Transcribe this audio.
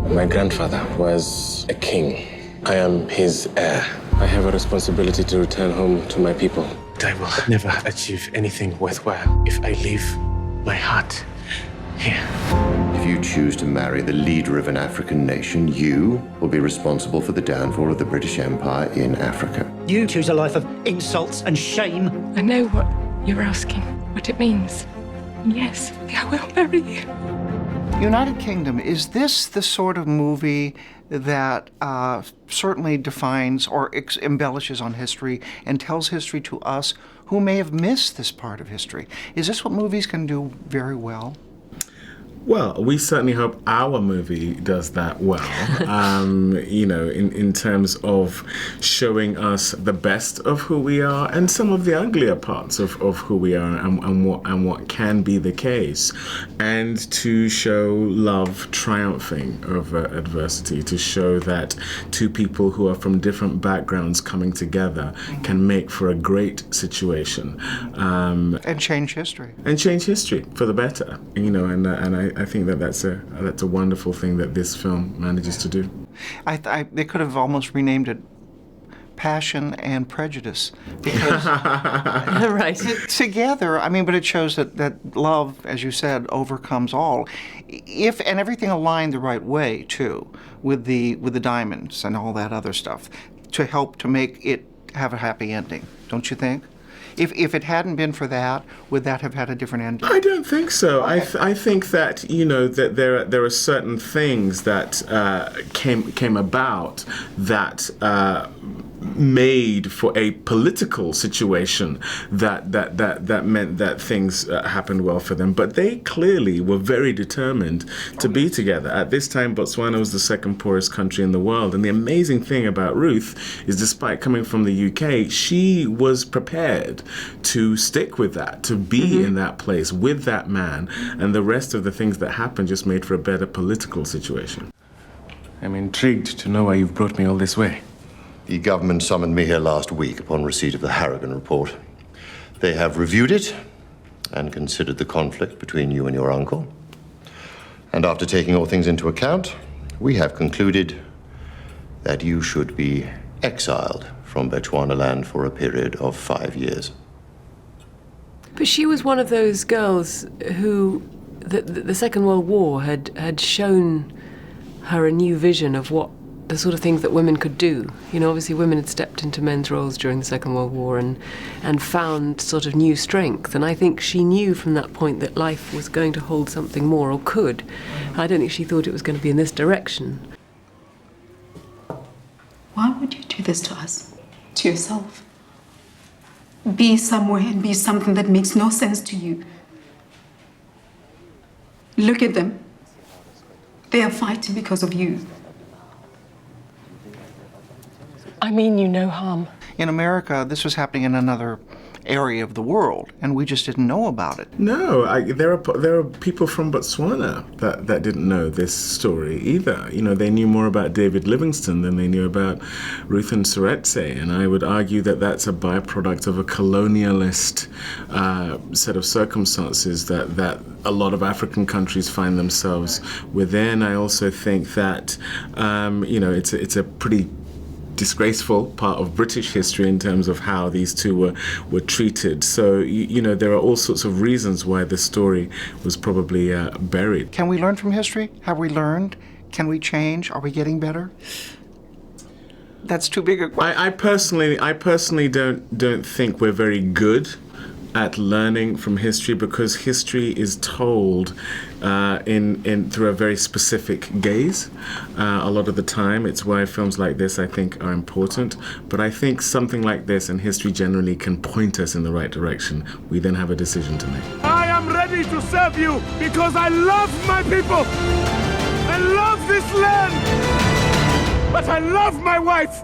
My grandfather was a king. I am his heir. I have a responsibility to return home to my people. I will never achieve anything worthwhile if I leave my heart here. If you choose to marry the leader of an African nation, you will be responsible for the downfall of the British Empire in Africa. You choose a life of insults and shame. I know what you're asking, what it means. Yes, I will marry you. United Kingdom, is this the sort of movie that certainly defines or embellishes on history and tells history to us who may have missed this part of history? Is this what movies can do very well? Well, we certainly hope our movie does that well, you know, in terms of showing us the best of who we are and some of the uglier parts of who we are and what can be the case, and to show love triumphing over adversity, to show that two people who are from different backgrounds coming together can make for a great situation. And change history. And change history for the better, you know, and I think that's a wonderful thing that this film manages to do. They could have almost renamed it Passion and Prejudice, because right. Together, I mean, but it shows that love, as you said, overcomes all. And everything aligned the right way too, with the diamonds and all that other stuff, to help to make it have a happy ending, don't you think? If it hadn't been for that, would that have had a different ending? I don't think so. Okay. I think that, you know, that there are certain things that came about that made for a political situation that meant that things happened well for them. But they clearly were very determined to be together. At this time, Botswana was the second poorest country in the world. And the amazing thing about Ruth is, despite coming from the UK, she was prepared to stick with that, to be in that place with that man. And the rest of the things that happened just made for a better political situation. I'm intrigued to know why you've brought me all this way. The government summoned me here last week upon receipt of the Harrigan report. They have reviewed it and considered the conflict between you and your uncle. And after taking all things into account, we have concluded that you should be exiled from Botswana land for a period of 5 years. But she was one of those girls who the Second World War had shown her a new vision of what the sort of things that women could do. You know, obviously women had stepped into men's roles during the Second World War and found sort of new strength. And I think she knew from that point that life was going to hold something more, or could. I don't think she thought it was going to be in this direction. Why would you do this to us? To yourself? Be somewhere and be something that makes no sense to you. Look at them. They are fighting because of you. I mean you no harm. In America, this was happening in another area of the world, and we just didn't know about it. No, there are people from Botswana that didn't know this story either. You know, they knew more about David Livingstone than they knew about Ruth and Seretse, and I would argue that that's a byproduct of a colonialist set of circumstances that a lot of African countries find themselves within. I also think that you know, it's a pretty disgraceful part of British history in terms of how these two were treated. So, you know, there are all sorts of reasons why the story was probably buried. Can we learn from history? Have we learned? Can we change? Are we getting better? That's too big a question. I personally don't think we're very good at learning from history, because history is told through a very specific gaze. A lot of the time, it's why films like this, I think, are important. But I think something like this and history generally can point us in the right direction. We then have a decision to make. I am ready to serve you because I love my people. I love this land. But I love my wife.